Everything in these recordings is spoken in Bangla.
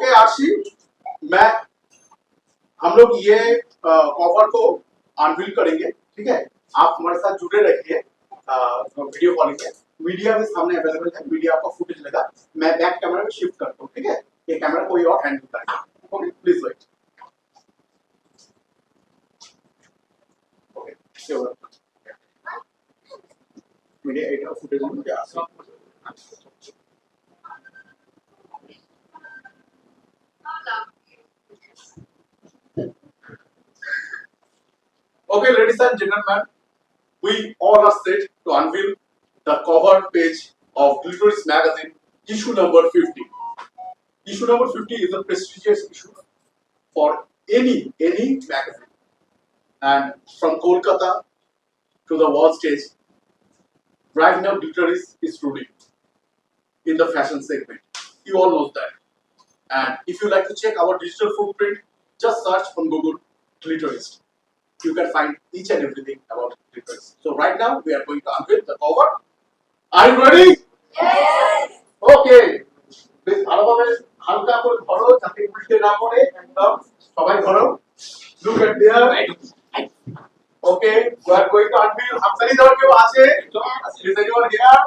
ओके आशी मैं हम लोग ये कवर को अनवील करेंगे, ठीक है। आप हमारे साथ जुड़े रहिए वीडियो कॉलिंग पे। मीडिया भी सामने अवेलेबल है, मीडिया आपका फुटेज लेगा। मैं बैक कैमरा में शिफ्ट करता हूँ, ठीक है। ये कैमरा कोई और हैंडल करेगा। Okay please wait. Okay sure media एटा फुटेज में क्या है। Okay, ladies and gentlemen, we all are set to unveil the cover page of Glitteris magazine, issue number 50. Issue number 50 is a prestigious issue for any magazine, and from Kolkata to the world stage, right now Glitteris is ruling in the fashion segment. You all know that. And if you like to check our digital footprint, just search on Google Glitteris. You can find each and everything about Glitteris. So right now we are going to unveil the cover. Are you ready? Yes. Okay. Please ভালোভাবে হালকা করে ধরো যাতে উল্টে না পড়ে। একদম সবাই ধরো। Look at there. Okay, we are going to unveil. হাততালি দেওয়ার কেউ আছে? Is anyone here?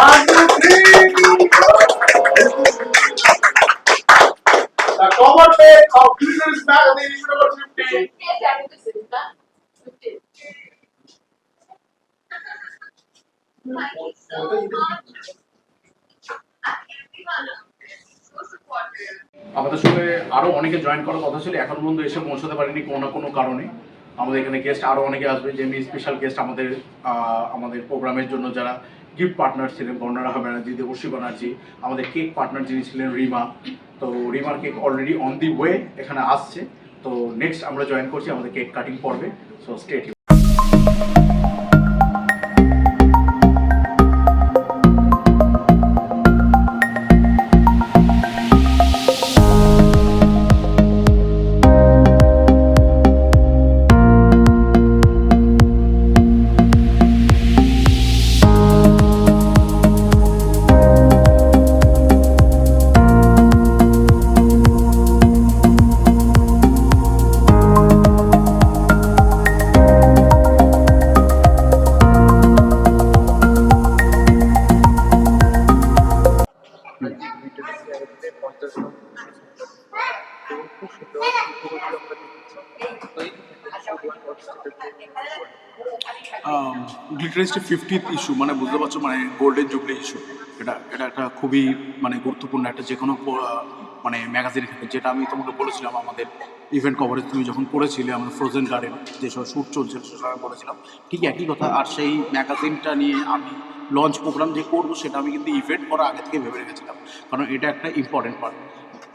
1, 2, 3. The cover page of Glitteris magazine issue number 50. আমাদের সঙ্গে আরো অনেকে জয়েন করার কথা ছিল, এখন পর্যন্ত এসে পৌঁছতে পারেনি কোনো না কোনো কারণে। আমাদের এখানে গেস্ট আরো অনেকে আসবে, যেমনি স্পেশাল গেস্ট আমাদের প্রোগ্রামের জন্য যারা গিফট পার্টনার ছিলেন, বর্ণারা ব্যানার্জি, দেবশ্রী ব্যানার্জি, আমাদের কেক পার্টনার যিনি ছিলেন রিমা। তো রিমার cake already on the way এখানে আসছে। তো নেক্সট আমরা জয়েন করছি আমাদের কেক কাটিং পর্বে। So stay tune. গ্লিটারিস 50th ইস্যু মানে বুঝতে পারছো, মানে গোল্ডেন জুবলি ইস্যু। এটা একটা খুবই মানে গুরুত্বপূর্ণ একটা যে কোনো মানে ম্যাগাজিনের ক্ষেত্রে, যেটা আমি তোমাকে বলেছিলাম আমাদের ইভেন্ট কভারেজ তুমি যখন করেছিলে আমাদের ফ্রোজেন গার্ডেন যেসব শ্যুট চলছিল সে সময় বলেছিলাম ঠিক একই কথা। আর সেই ম্যাগাজিনটা নিয়ে আমি লঞ্চ প্রোগ্রাম যে করবো সেটা আমি কিন্তু ইভেন্ট করার আগে থেকে ভেবে রেখেছিলাম, কারণ এটা একটা ইম্পর্টেন্ট পার্ট।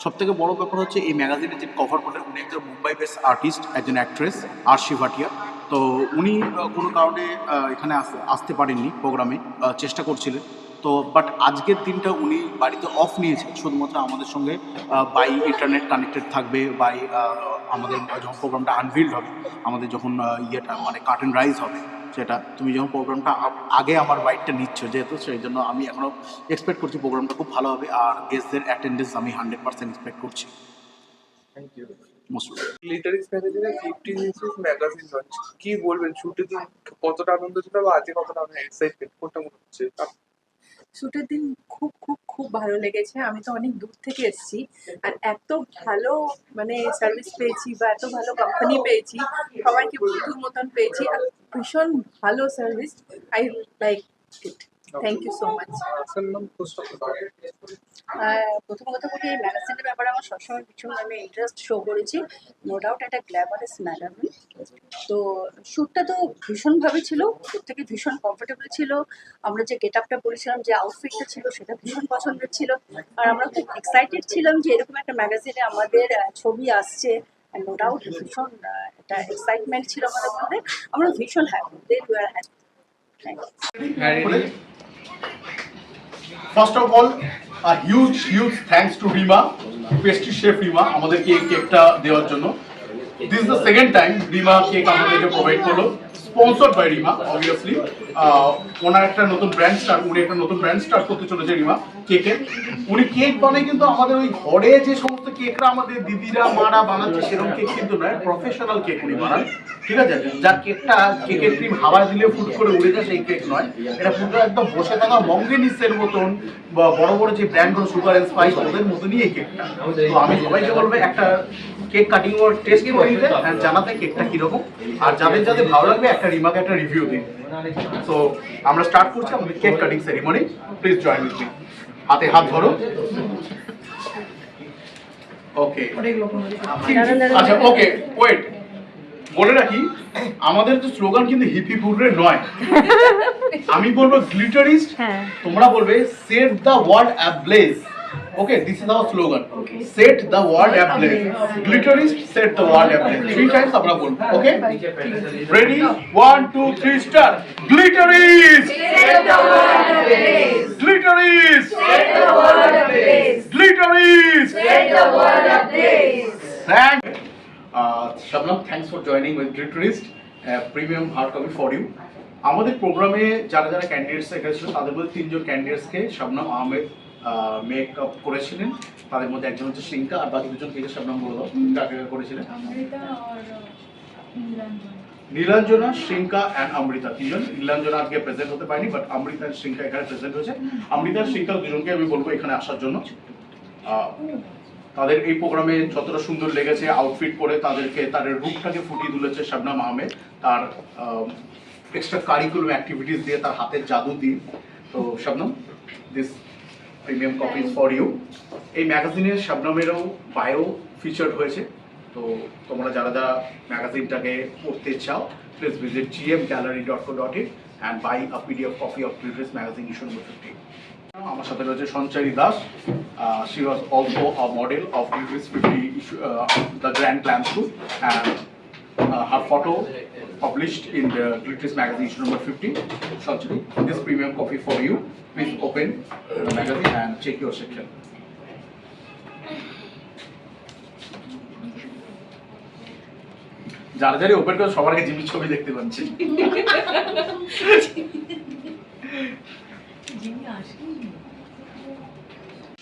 সবথেকে বড় ব্যাপার হচ্ছে এই ম্যাগাজিনের যে কভার করেন উনি একজন মুম্বাই বেস আর্টিস্ট, একজন অ্যাক্ট্রেস আরশি ভাটিয়া। তো উনি কোনো কারণে এখানে আসতে পারেননি প্রোগ্রামে, চেষ্টা করছিলেন। তো বাট আজকের দিনটা উনি বাড়িতে অফ নিয়েছেন, শুধুমাত্র আমাদের সঙ্গে বাই ইন্টারনেট কানেক্টেড থাকবে, বাই আমাদের যখন প্রোগ্রামটা আনভিল্ড হবে, আমাদের যখন ইয়েটা মানে কার্টেন রাইজ হবে, সেটা তুমি যখন প্রোগ্রামটা আগে আমার বাইকটা নিচ্ছ যেহেতু, সেই জন্য আমি এখনও এক্সপেক্ট করছি প্রোগ্রামটা খুব ভালো হবে। আর গেস্টদের অ্যাটেন্ডেন্স আমি 100% এক্সপেক্ট করছি। Thank you. গ্লিটারিস ম্যাগাজিনের 50 ইঞ্চিস ম্যাগাজিন লঞ্চ, কি বলবেন? শুটের দিন কতটা আনন্দ ছিল বা আজকে কতটা এক্সাইটেড, কোনটা মনে হচ্ছে? শুটের দিন খুব খুব খুব ভালো লেগেছে। আমি তো অনেক দূর থেকে এসেছি, আর এত ভালো মানে সার্ভিস পেয়েছি বা এত ভালো কোম্পানি পেয়েছি, সবাইকে বন্ধুর মতন পেয়েছি, আর ভীষণ ভালো service. I like it. Thank you so much. প্রথম কথা বলি, এই ম্যাগাজিনের ব্যাপারে আমার সবসময় ভীষণ আমি ইন্টারেস্ট শো করেছি। নো ডাউট একটা গ্ল্যামারাস ম্যাগাজিন। তো শ্যুটটা তো ভীষণভাবে ছিল, প্রত্যেকে ভীষণ কমফোর্টেবল ছিল। আমরা যে গেট আপটা পরেছিলাম, যে আউটফিটটা ছিল, সেটা ভীষণ পছন্দের ছিল। আর আমরা খুব এক্সাইটেড ছিলাম যে এরকম একটা ম্যাগাজিনে আমাদের ছবি আসছে। নো ডাউট ভীষণ একটা এক্সাইটমেন্ট ছিল আমাদের মধ্যে। আমরা ভীষণ happy. First of all, a huge thanks to Rima, pastry chef Rima, আমাদেরকে এই কেকটা দেওয়ার জন্য। This is the second time Rima cake আমাদেরকে প্রোভাইড করলো। Sponsored by Rima obviously. ওনার একটা নতুন ব্র্যান্ড স্টার্ট করতে চলেছে রিমা কেকের। উনি কেক বানায় কিন্তু আমাদের ওই ঘরে যে সমস্ত কেকরা আমাদের দিদিরা মারা বানাচ্ছে সেরকম কেক কিন্তু নয়, প্রফেশনাল কেক উনি বানান, ঠিক আছে? যার কেকের ক্রিম হাওয়া দিলে ফুট করে উড়ে যায় সেই কেক নয়, এটা পুরো একদম বসে থাকা মঙ্গেনিসের মতন বা বড় বড় যে ব্র্যান্ডগুলো সুগার এন্ড স্পাইস ওদের মতনই এই কেকটা। তো আমি সবাইকে বলবো একটা কেক কাটিং ওর টেস্ট করে দিতে আর জানাতে কেকটা কিরকম, আর যাদের যাদের ভালো লাগবে একটা রিমাকে একটা রিভিউ দিন। সো আমরা স্টার্ট করছি আমাদের cake cutting ceremony. Please join with me. হাতে হাত ধরো। ওকে, আচ্ছা ওকে ওয়েট, বলে রাখি আমাদের তো স্লোগান কিন্তু হিপি ফুডরে নয়। আমি বলবো গ্লিটারিস্ট, তোমরা বলবে set the world ablaze. Okay, this is our slogan. Set the world ablaze. Glitterist, set the world ablaze. 3 times আমরা বলবো, okay? Ready? 1, 2, 3, start. Glitterist, Set the world ablaze. Glitterist, Set the world ablaze. Glitterist. Set the world ablaze. Thank Shabnam, thanks for joining with Glitterist, premium hard copy for you. আমাদের প্রোগ্রামে যারা যারা ক্যান্ডিডেটস এখানে ছিল তাদের মধ্যে 3 জন ক্যান্ডিডেটসকে শাবনাম আহমেদ মেকআপ করেছিলেন। তাদের মধ্যে একজন হচ্ছে শ্রিঙ্কা আর বাকি দুজন কে শাবনাম বলে দাও কাকে করেছিলেন? নীলাঞ্জনা, শ্রিঙ্কা অ্যান্ড অমৃতা, 3 জন। নীলাঞ্জনা আজকে প্রেজেন্ট হতে পারেনি, বাট অমৃতা আর শ্রিঙ্কা এখানে প্রেজেন্ট হয়েছে। অমৃতা আর শ্রিঙ্কা দুজনকে আমি বলবো এখানে আসার জন্য। তাদের এই প্রোগ্রামে যতটা সুন্দর লেগেছে আউটফিট পরে তাদের রূপটাকে ফুটিয়ে তুলেছে শাবনাম আহমেদ তার এক্সট্রা কারিকুলাম অ্যাক্টিভিটিস দিয়ে, তার হাতের জাদু দিয়ে। তো Shabnam, this premium copy for you. এই ম্যাগাজিনে শাবনামেরও বায়ো ফিচার্ড হয়েছে। তো তোমরা যারা যারা ম্যাগাজিনটাকে পড়তে চাও please visit gmgallery.co.in and buy a PDF copy of Glitterist magazine issue number 50. আমার সাথে রয়েছে সঞ্চারী Das. She was also a model of Glitterist 50 issue, the Grand Glam Shoot, and her photo published in the Glitterist magazine issue number 50. Sanchari, this premium copy for you. Please open the magazine and check your section. যারা যারা ওপেন করে সবার আগে জিমির ছবি দেখতে পাচ্ছি।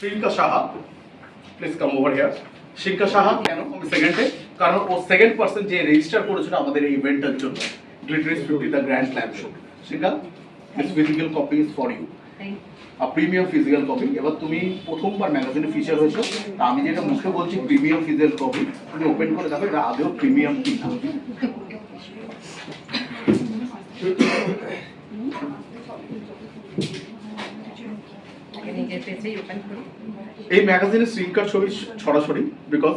Shrinka Saha, please come over here. Shrinka Saha কেন আমি সেকেন্ডে, কারণ ও সেকেন্ড পার্সন যে রেজিস্টার করেছিল আমাদের এই ইভেন্টের জন্য, Glitterist 50 the Grand Slam Show. শ্রিঙ্কা, this physical copy is for you. Premium physical copy. এবার তুমি প্রথমবার ম্যাগাজিনে ফিচার হয়েছো, তা আমি যেটা মুখে বলছি প্রিমিয়াম ফিজিক্যাল কপি, তুমি ওপেন করে দেখো এটা আদৌ প্রিমিয়াম কি না। এই ম্যাগাজিনে শ্রিঙ্কার ছবি ছড়াছড়ি, বিকজ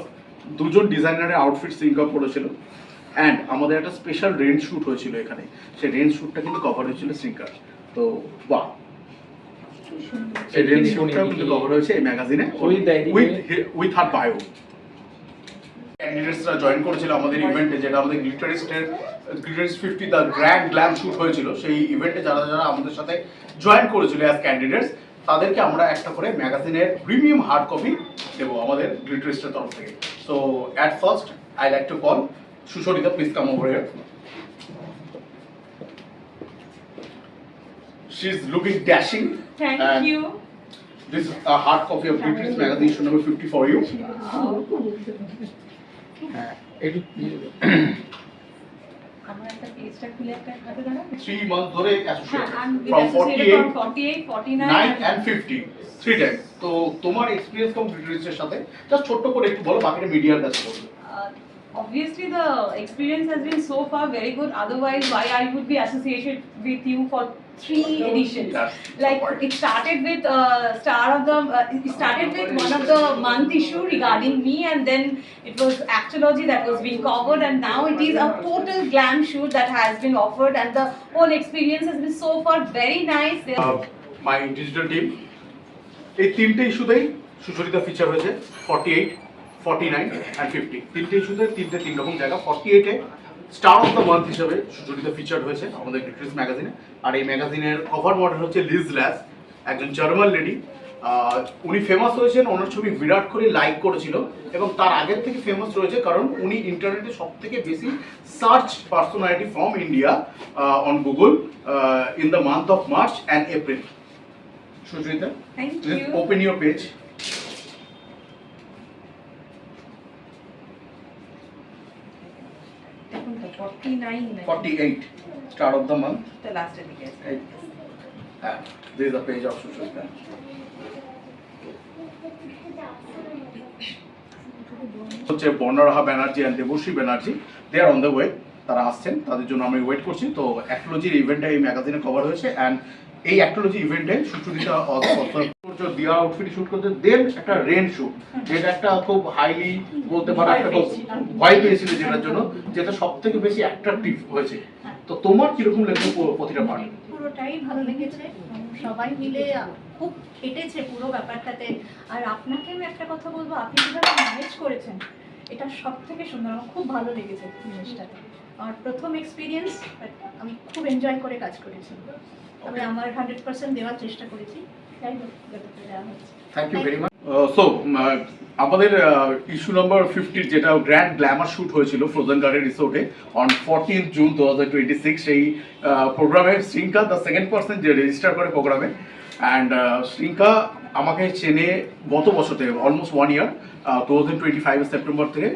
দুজন ডিজাইনারের আউটফিট শ্রিঙ্কা পড়েছিল অ্যান্ড আমাদের একটা স্পেশাল রেঞ্জ শ্যুট হয়েছিল এখানে, সেই রেঞ্জ শ্যুটটা কিন্তু কভার হয়েছিল শ্রিঙ্কার। তো বাহ, এই রেঞ্জ শ্যুটটাও কিন্তু কভার হয়েছে এই ম্যাগাজিনে উইথ হার বায়ো। ক্যান্ডিডেটসরা জয়েন করেছিল আমাদের ইভেন্টে, যেটা আমাদের Glitterist 50 the grand glam shoot হয়েছিল। সেই ইভেন্টে যারা যারা আমাদের সাথে জয়েন করেছিল অ্যাজ ক্যান্ডিডেটস তাদেরকে আমরা একটা করে ম্যাগাজিনের প্রিমিয়াম হার্ড কপি দেবো আমাদের Glitterist'ের তরফ থেকে। So at first I like to call Sucharita, please come over here. She is looking dashing. Thank and you. This is a hard copy of Glitterist magazine issue number 50 for you. আমার একটা পেজটা খুলে একটা হাতে দাঁড়াবে? 3 months ধরে হ্যাঁ, associate I'm from associated 48, from 48, 49 9 and 50 3 times. তো তোমার এক্সপেরিয়েন্স কম Glitterist এর সাথে জাস্ট ছোট্ট করে একটু বলো, বাকিটা মিডিয়ার কাছে বলো। Obviously, the experience has been so far very good. Otherwise, why I would be associated with you for 3 editions? That's Like the point. it started with it started with one of the month issue regarding me, and then it was Actology that was being covered, and now it is a total glam shoot that has been offered, and the whole experience has been so far very nice. My digital team, এই তিনটে ইস্যুতেই সুচরিতা ফিচার হয়েছে 48, 49 and 50। তিনটে ইস্যুতে তিন রকম জায়গা। 48-এ স্টার অফ দ্য মান্থ হিসেবে সুচরিতা ফিচার্ড হয়েছে আমাদের Glitterist ম্যাগাজিনে। আর এই ম্যাগাজিনের কভার মডেল হচ্ছে লিজ ল্যাস, একজন জার্মান লেডি। উনি ফেমাস হয়েছেন, ওনার ছবি বিরাট কোহলি লাইক করেছিল এবং তার আগের থেকে ফেমাস রয়েছে কারণ উনি ইন্টারনেটে সব থেকে বেশি search personality from India on Google in the month of March and April. Sucharita, Thank you. Open your page. দেখুন তো 49 48 start of the month. the last দিকে আছে। This is the page of Sushmita. হচ্ছে বর্ণরাহা Banerjee and Debashree Banerjee, they are on the way, তারা আসছেন, তাদের জন্য আমি ওয়েট করছি। তো অ্যাক্টোলজির ইভেন্টে এই ম্যাগাজিনে কভার হয়েছে অ্যান্ড এই অ্যাক্টোলজি ইভেন্টে সুচরিতা দিয়া আউটফিট শুট করতে, দেন একটা রেন শুট, যেটা একটা খুব হাইলি বলতে পারো একটা খুব ভয় পেয়েছিল, যেটার জন্য যেটা সব থেকে বেশি অ্যাট্রাকটিভ হয়েছে। তো তোমার কিরকম লেগেছে প্রতিটা পার্ট? পুরোটাই ভালো লেগেছে, সবাই মিলে খুব কেটেছে পুরো ব্যাপারটাতে। আর আপনাকে আমি একটা কথা বলবো, আপনি যেভাবে ম্যানেজ করেছেন এটা সব থেকে সুন্দর, আমার খুব ভালো লেগেছে জিনিসটাতে। আমার প্রথম এক্সপিরিয়েন্স, আমি খুব এনজয় করে কাজ করেছি, আমি আমার 100% দেওয়ার চেষ্টা করেছি। যাই হোক, যতটা দেওয়া হচ্ছে। Thank you very much. So আমাদের ইস্যু নাম্বার 50 যেটা গ্র্যান্ড গ্ল্যামার শুট হয়েছিল ফ্রোজেন গার্ডেন রিসোর্টে অন 14 জুন 2026, সেই প্রোগ্রামে শ্রীঙ্কা দ্য সেকেন্ড পার্সন যে রেজিস্টার করে প্রোগ্রামে। অ্যান্ড শ্রীঙ্কা আমাকে চেনে গত বছর থেকে, অলমোস্ট 1 ইয়ার, 2025 সেপ্টেম্বর থেকে,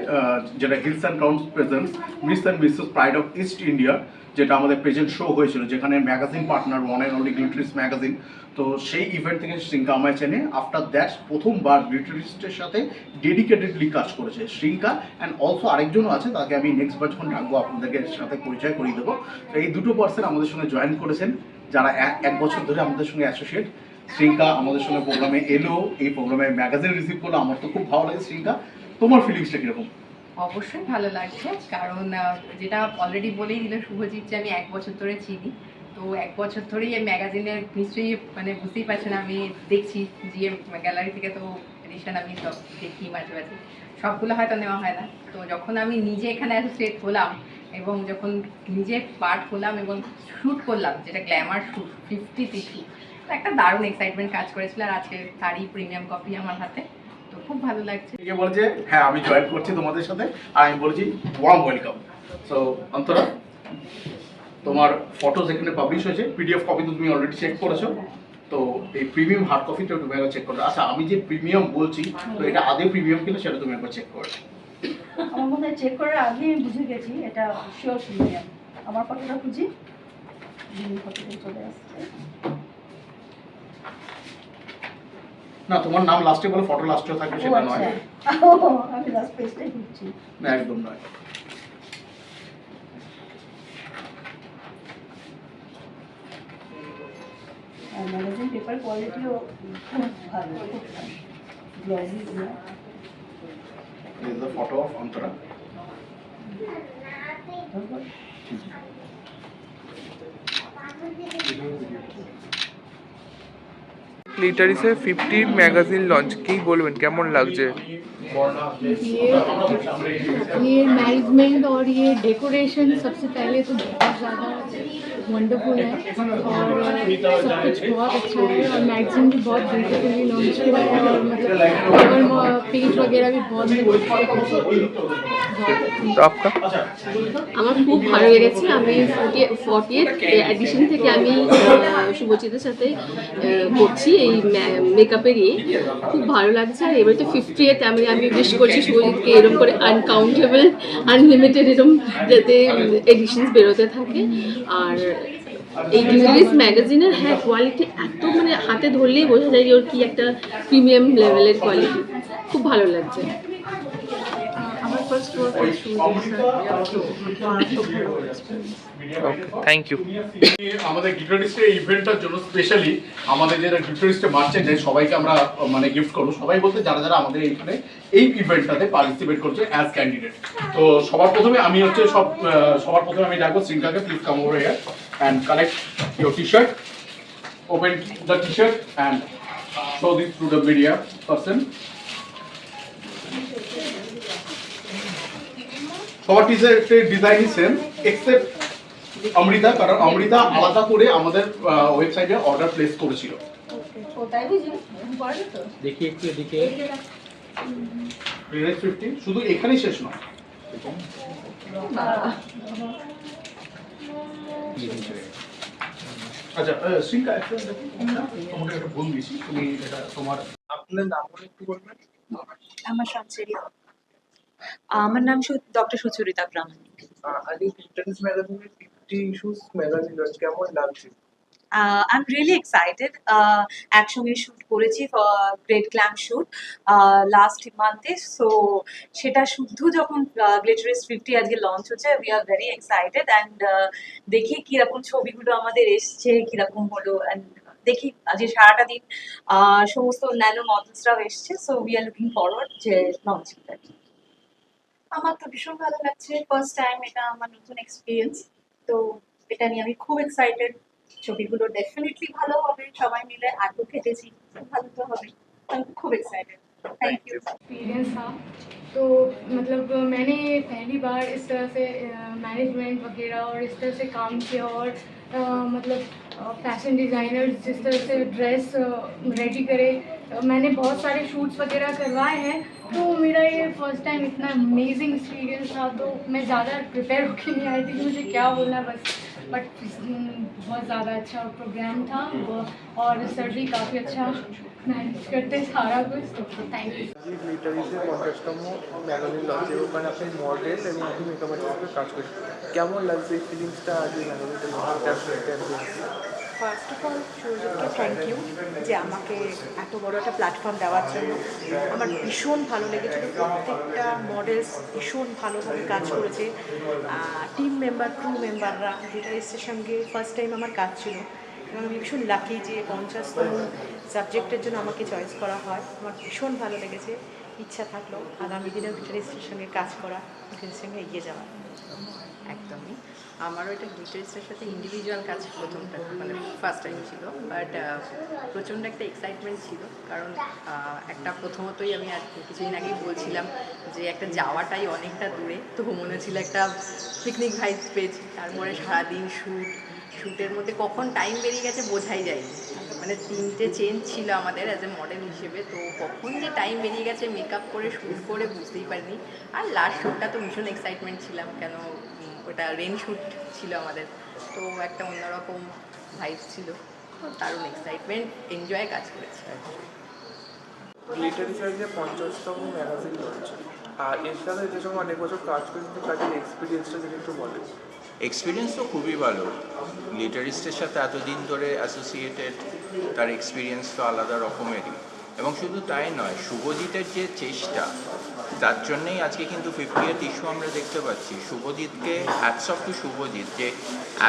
যেটা hills and counts presents miss and Mrs pride of east India, যেটা আমাদের প্রেজেন্ট শো হয়েছিল, যেখানে magazine partner one and only গ্লিটারিস্ট magazine. তো সেই ইভেন্ট থেকে শ্রীঙ্কা আমায় চেনে। আফটার দ্যাট প্রথমবার গ্লিটারিস্টের সাথে ডেডিকেটেডলি কাজ করেছে শ্রীঙ্কা, অ্যান্ড অলসো আরেকজনও আছে, তাকে আমি নেক্সট বার যখন ডাকবো আপনাদেরকে সাথে পরিচয় করিয়ে দেবো। তো এই দুটো পার্সন আমাদের সঙ্গে জয়েন করেছেন, যারা এক বছর ধরে আমাদের সঙ্গে অ্যাসোসিয়েট। শ্রীঙ্কা আমাদের সঙ্গে প্রোগ্রামে এলো, এই প্রোগ্রামে ম্যাগাজিন রিসিভ করলো, আমার তো খুব ভালো লাগে। শ্রীঙ্কা, তোমার ফিলিংসটা কীরকম? অবশ্যই ভালো লাগছে, কারণ যেটা অলরেডি বলেই দিল শুভজিৎ যে আমি 1 বছর ধরে চিনি। তো 1 বছর ধরেই এই ম্যাগাজিনের নিশ্চয়ই মানে বুঝতেই পারছেন, আমি দেখছি জিএম গ্যালারি থেকে, তো এডিশন আমি সব দেখি মাঝে মাঝে, সবগুলো হয়তো নেওয়া হয় না। তো যখন আমি নিজে এখানে অ্যাসোসিয়েট হলাম এবং যখন নিজে পার্ট হলাম এবং শ্যুট করলাম, যেটা গ্ল্যামার শ্যুট 50th ইস্যু, তো একটা দারুণ এক্সাইটমেন্ট কাজ করেছিল। আর আজকে তারই প্রিমিয়াম কপি আমার হাতে, তো খুব ভালো লাগছে। কে বলছে হ্যাঁ আমি জয়েন করছি তোমাদের সাথে, আর আমি বলেছি ওয়ার্ম ওয়েলকাম। সো অন্তরা, তোমার ফটোস এখানে পাবলিশ হয়েছে, পিডিএফ কপি তো তুমি অলরেডি চেক করেছো, তো এই প্রিমিয়াম হার্ড কপিটা তুমি একবার চেক করো। আচ্ছা, আমি যে প্রিমিয়াম বলছি, তো এটা আদৌ প্রিমিয়াম কিনা সেটা তুমি একবার চেক করো। আমার মনে হয় চেক করার আগে বুঝে গেছি এটা শিওর প্রিমিয়াম। আমার ফটোটা খুঁজি, ফটোটা চলে আসছে। না, তোমার নাম লাস্টে বলে ফটো লাস্টে থাকবে সেটা নয়। আমি লাস্ট পেজটাই খুঁজছি। না, একদম নয়। আর ম্যাগাজিন পেপার কোয়ালিটিও খুব ভালো, খুব glossy. This is the photo of Antara. গ্লিটারিসের 50 magazine launch, কি বলবেন, কেমন লাগছে? ये मैनेजमेंट और ये डेकोरेशन सबसे पहले तो बहुत ज़्यादा वंडरफुल है और सब कुछ बहुत अच्छा है और मैगजीन भी बहुत ब्यूटीफुली लॉन्च हुआ है और मतलब कवर पेज वगैरह भी बहुत তো আপনার আমার খুব ভালো লেগেছে। আমি 40th এডিশন থেকে আমি শুভজিতের সাথে করছি এই মেকআপেরই, খুব ভালো লাগছে। আর এবার তো 50th আমি উইশ করছি শুভজিৎকে এরকম করে আনকাউন্টেবল আনলিমিটেড এরকম যাতে এডিশনস বেরোতে থাকে। আর এই গ্লিটারিস ম্যাগাজিনের হ্যাঁ কোয়ালিটি এত মানে হাতে ধরলেই বোঝা যায় যে ওর কি একটা প্রিমিয়াম লেভেলের কোয়ালিটি, খুব ভালো লাগছে। আমার ফার্স্ট ওয়ার্ক থ্যাংক ইউ। আমাদের গ্লিটারিস্টের ইভেন্টটার জন্য স্পেশালি আমাদের যারা গ্লিটারিস্টের মার্চেন্ডাইজ সবাইকে আমরা মানে গিফট করবো, সবাই বলতে যারা যারা আমাদের এইখানে এই ইভেন্টটাতে পার্টিসিপেট করছে অ্যাজ ক্যান্ডিডেট। তো সবার প্রথমে আমি হচ্ছে সবার প্রথমে আমি ডাকবো শ্রীঙ্কাকে, please come over here and collect your T shirt, open the T shirt and show this to the media person. সবার টি শার্টের ডিজাইনই সেম এক্সেপ্ট অমৃতা, কারণ অমৃতা আলাদা করে আমাদের ওয়েবসাইটে অর্ডার প্লেস করেছিল। তাই বুঝি এরকম করে তো দেখি একটু এদিকে গ্লিটারিস্ট 50 শুধু এখানেই শেষ নয় আচ্ছা শ্রীকা একটা তোমাকে একটা ভুল দিয়েছি তুমি এটা তোমার আপনার নামটা একটু বলবেন? আমার সঞ্চরি আমার নাম ডক্টর সুচরিতা প্রামাণিক। আজ লিটারেরি ম্যাগাজিনের 50 ইস্যুস ম্যাগাজিন লঞ্চ কেমন লাগছে? I am really excited. একসঙ্গে শ্যুট করেছি great glam shoot last month, so সেটা শুদ্ধ যখন গ্লিটারিস্ট 50 আজকে লঞ্চ হচ্ছে, we are very excited and দেখি কিরকম ছবিগুলো আমাদের এসছে, কিরকম হলো, অ্যান্ড দেখি আজকে সারাটা দিন সমস্ত অন্যান্য মডেলসরাও এসছে, so we are looking forward যে লঞ্চিংটা। আমার তো ভীষণ ভালো লাগছে, ফার্স্ট টাইম, এটা আমার নতুন এক্সপিরিয়েন্স, তো এটা নিয়ে আমি খুব এক্সাইটেড। ছবিগুলো ডেফিনেটলি ভালো হবে, সবাই মিলে আগ্রহ খেটেছি, ভালো তো হবে, আমি খুব এক্সাইটেড। Thank you. एक्सपीरियंस था तो मतलब मैंने पहली बार इस तरह से मैनेजमेंट वगैरह और इस तरह से काम किया और मतलब फैशन डिज़ाइनर्स जिस तरह से ड्रेस रेडी करे, मैंने बहुत सारे शूट्स वगैरह करवाए हैं, तो मेरा ये फर्स्ट टाइम इतना अमेजिंग एक्सपीरियंस था, तो मैं ज़्यादा प्रिपेयर होकर नहीं आई थी कि मुझे क्या बोलना है बस, बट बहुत ज़्यादा अच्छा प्रोग्राम था और सर भी काफ़ी अच्छा मैनेज करते सारा कुछ, तो थैंक यू। লিটারেরিতে 50তম ম্যাগাজিন লঞ্চ, ওখানে আপনি মডেল এবং আপনি মেকআপ আর্টিস্ট কাজ করছেন, কেমন লাগছে এই ফিলিংসটা আজ এই ম্যাগাজিনটা লঞ্চ? ফার্স্ট অফ অল সুরজিৎকে থ্যাংক ইউ যে আমাকে এত বড় একটা প্ল্যাটফর্ম দেওয়ার জন্য। আমার ভীষণ ভালো লেগেছিল, প্রত্যেকটা মডেলস ভীষণ ভালোভাবে কাজ করেছে, টিম মেম্বার, ক্রু মেম্বাররা, লিটারেরিস্টের সঙ্গে ফার্স্ট টাইম আমার কাজ ছিল এবং আমি ভীষণ লাকি যে 50তম সাবজেক্টের জন্য আমাকে চয়েস করা হয়। আমার ভীষণ ভালো লেগেছে, ইচ্ছা থাকলো আগামী দিনেও লিটারেরিস্টের সঙ্গে কাজ করা, লিটারেরিস্টের সঙ্গে এগিয়ে যাওয়া। একদমই, আমারও এটা গ্লিটারিস্টের সাথে ইন্ডিভিজুয়াল কাজ প্রথমটা, মানে ফার্স্ট টাইম ছিল, বাট প্রচণ্ড একটা এক্সাইটমেন্ট ছিল, কারণ একটা প্রথমতই আমি আর কিছুদিন আগেই বলছিলাম যে একটা যাওয়াটাই অনেকটা দূরে, তো মনে হচ্ছিল একটা পিকনিক ভাইবস পেয়েছি, তারপরে সারাদিন শ্যুটের মধ্যে কখন টাইম বেরিয়ে গেছে বোঝাই যায়নি, মানে 3টে চেঞ্জ ছিল আমাদের অ্যাজ এ মডেল হিসেবে, তো কখন যে টাইম বেরিয়ে গেছে মেকআপ করে শ্যুট করে বুঝতেই পারিনি। আর লাস্ট শ্যুটটা তো ভীষণ এক্সাইটমেন্ট ছিলাম, কেন ওটা রেন শ্যুট ছিল আমাদের, তো একটা অন্যরকম ভাইবস ছিল, তো দারুণ এক্সাইটমেন্ট, এনজয় কাজ করেছি। লিটারেচারের 50তম ম্যাগাজিন লঞ্চ, আর এর সাথে যে সময় অনেক বছর কাজ করেছি, কাজের এক্সপিরিয়েন্সটা যদি একটু বলেন। এক্সপিরিয়েন্স তো খুবই ভালো, লিটারিস্টের সাথে এতদিন ধরে অ্যাসোসিয়েটেড, তার এক্সপিরিয়েন্স তো আলাদা রকমেরই, এবং শুধু তাই নয়, শুভজিতের যে চেষ্টা, তার জন্যেই আজকে কিন্তু 50th ইস্যু আমরা দেখতে পাচ্ছি। শুভজিৎকে হ্যাটস অফ টু শুভজিৎ, যে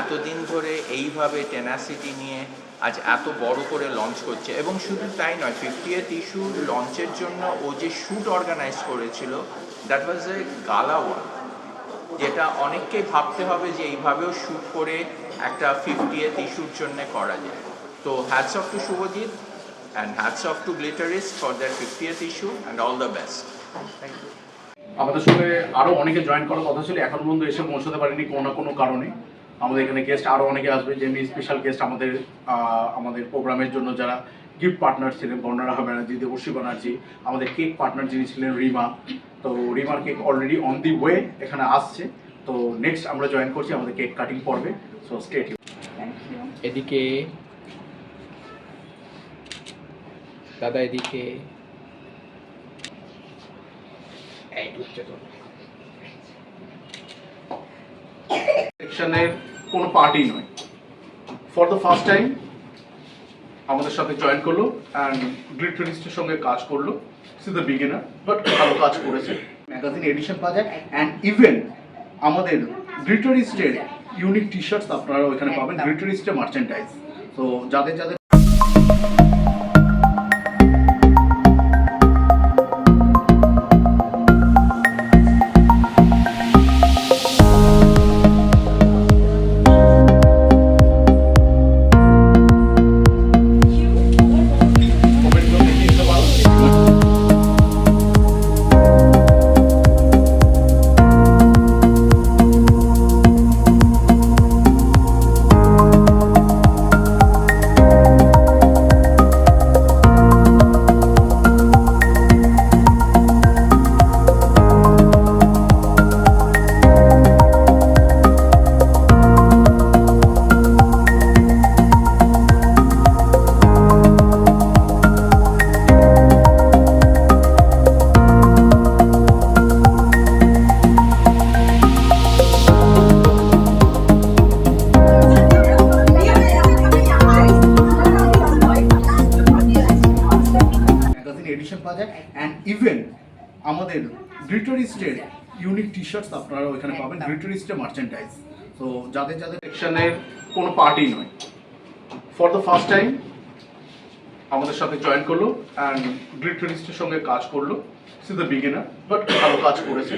এতদিন ধরে এইভাবে টেনাসিটি নিয়ে আজ এত বড় করে লঞ্চ করছে, এবং শুধু তাই নয়, 50th ইস্যু লঞ্চের জন্য ও যে শ্যুট অর্গানাইজ করেছিল, দ্যাট ওয়াজ এ গালা ওয়ান, যেটা অনেককেই ভাবতে হবে যে এইভাবেও শ্যুট করে একটা 50th ইস্যুর জন্য করা যায়। তো hats off to Shubhajit and hats off to Glitterist for that 50th issue and all the best. Thank you. আমাদের সঙ্গে আরও অনেকে জয়েন করার কথা ছিল, এখন পর্যন্ত এসে পৌঁছতে পারেনি কোনো না কোনো কারণে। আমাদের এখানে গেস্ট আরও অনেকে আসবে, যেমনি স্পেশাল গেস্ট আমাদের প্রোগ্রামের জন্য যারা গিফট পার্টনার ছিলেন, বর্ণারা ব্যানার্জি, দেবশ্রী ব্যানার্জি, আমাদের কেক পার্টনার যিনি ছিলেন রিমা, তো রিমার cake already on the way এখানে আসছে, তো নেক্সট আমরা জয়েন করছি আমাদের কেক কাটিং পর্বে, সো স্টে টিউন। এদিকে দাদা, এদিকে সেকশনের কোনো পার্টি নয়, ফর দ্য ফার্স্ট টাইম আমাদের সাথে জয়েন করলো অ্যান্ড গ্লিটারিস্টের সঙ্গে কাজ করলো। ইজ দ্য বিগিনার, বাট ভালো কাজ করেছে। ম্যাগাজিন এডিশন পাওয়া যায়, অ্যান্ড ইভেন আমাদের গ্লিটারিস্টের ইউনিক টি শার্টস আপনারা ওইখানে পাবেন, গ্লিটারিস্টের মার্চেন্ডাইজ। তো যাদের পাওয়া যায়। অ্যান্ড ইভেন আমাদের গ্লিটারিস্টের ইউনিক টি শার্টস আপনারা ওইখানে পাবেন, গ্লিটারিস্টের মার্চেন্ডাইজ। তো যাদের যাদের সেকশনের কোনো পার্টি নয়, ফর দ্য ফার্স্ট টাইম আমাদের সাথে জয়েন করলো অ্যান্ড গ্লিটারিস্টের সঙ্গে কাজ করলো। সি দ্য বিগিনার, বাট ভালো কাজ করেছে।